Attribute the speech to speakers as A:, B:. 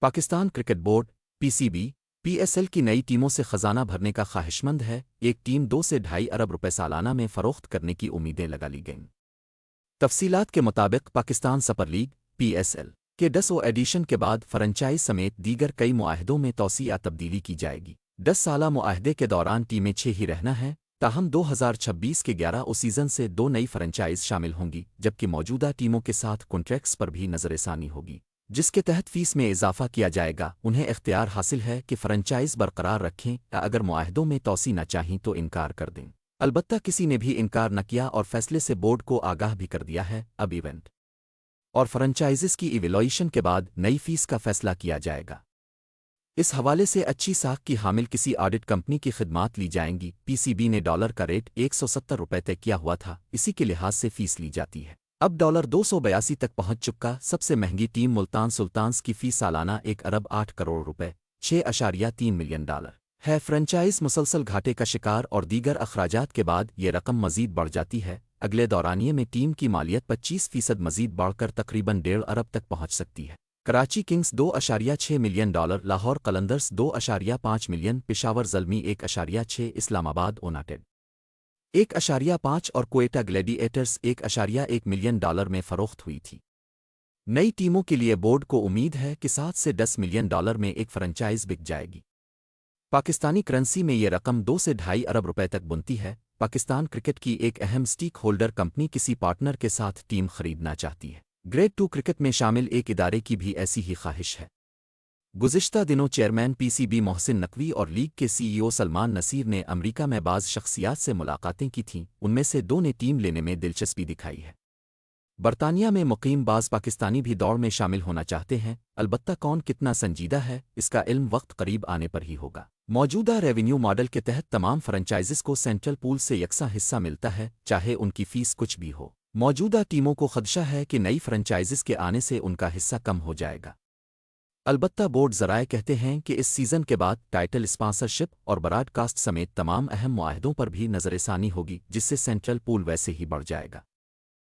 A: Pakistan cricket board (PCB) PSL کی نئی ٹیموں سے خزانہ بھرنے کا خواہشمند ہے۔ ایک ٹیم 2 سے 2.5 ارب روپے سالانہ میں فروخت کرنے کی امیدیں لگا لی گئیں۔ تفصیلات کے مطابق پاکستان سپر لیگ (PSL) کے 10 ایڈیشن کے بعد فرنچائز سمیت دیگر کئی معاہدوں میں توسیع یا تبدیلی کی جائے گی۔ 10 سالہ معاہدے کے دوران ٹیمیں 6 ہی رہنا ہے، تاہم 2026 کے 11 سیزن سے 2 نئی فرنچائز شامل ہوں گی، جبکہ موجودہ ٹیموں کے ساتھ کنٹریکٹس پر بھی نظر ثانی ہوگی، جس کے تحت فیس میں اضافہ کیا جائے گا۔ انہیں اختیار حاصل ہے کہ فرنچائز برقرار رکھیں یا اگر معاہدوں میں توسیع نہ چاہیں تو انکار کر دیں۔ البتہ کسی نے بھی انکار نہ کیا اور فیصلے سے بورڈ کو آگاہ بھی کر دیا ہے۔ اب ایونٹ اور فرنچائزز کی ایویلویشن کے بعد نئی فیس کا فیصلہ کیا جائے گا۔ اس حوالے سے اچھی ساکھ کی حامل کسی آڈٹ کمپنی کی خدمات لی جائیں گی۔ PCB نے ڈالر کا ریٹ 170 روپے طے کیا ہوا تھا، اسی کے لحاظ سے فیس لی جاتی ہے۔ اب ڈالر 282 تک پہنچ چکا۔ سب سے مہنگی ٹیم ملتان سلطانز کی فیس سالانہ 1 ارب 8 کروڑ روپے $6.3 ملین ہے۔ فرنچائز مسلسل گھاٹے کا شکار اور دیگر اخراجات کے بعد یہ رقم مزید بڑھ جاتی ہے۔ اگلے دورانیے میں ٹیم کی مالیت 25% مزید بڑھ کر تقریباً 1.5 ارب تک پہنچ سکتی ہے۔ Karachi Kings $2.6 million, Lahore Qalandars $2.5 million, Peshawar Zalmi $1.6، Islamabad United $1.5 اور کوئٹہ گلیڈی ایٹرز $1.1 ملین میں فروخت ہوئی تھی۔ نئی ٹیموں کے لیے بورڈ کو امید ہے کہ 7 سے 10 ملین ڈالر میں ایک فرنچائز بک جائے گی۔ پاکستانی کرنسی میں یہ رقم 2 سے 2.5 ارب روپے تک بنتی ہے۔ پاکستان کرکٹ کی ایک اہم سٹیک ہولڈر کمپنی کسی پارٹنر کے ساتھ ٹیم خریدنا چاہتی ہے۔ گریڈ 2 کرکٹ میں شامل ایک ادارے کی بھی ایسی ہی خواہش ہے۔ گزشتہ دنوں چیئرمین PCB محسن نقوی اور لیگ کے CEO سلمان نصیر نے امریکہ میں بعض شخصیات سے ملاقاتیں کی تھیں، ان میں سے 2 نے ٹیم لینے میں دلچسپی دکھائی ہے۔ برطانیہ میں مقیم بعض پاکستانی بھی دوڑ میں شامل ہونا چاہتے ہیں، البتہ کون کتنا سنجیدہ ہے اس کا علم وقت قریب آنے پر ہی ہوگا۔ موجودہ ریونیو ماڈل کے تحت تمام فرنچائزز کو سینٹرل پول سے یکساں حصہ ملتا ہے، چاہے ان کی فیس کچھ بھی ہو۔ موجودہ ٹیموں کو خدشہ ہے کہ نئی فرنچائزز کے آنے سے ان کا حصہ کم ہو جائے گا۔ البتہ بورڈ ذرائع کہتے ہیں کہ اس سیزن کے بعد ٹائٹل اسپانسرشپ اور براڈ کاسٹ سمیت تمام اہم معاہدوں پر بھی نظر ثانی ہوگی، جس سے سینٹرل پول ویسے ہی بڑھ جائے گا۔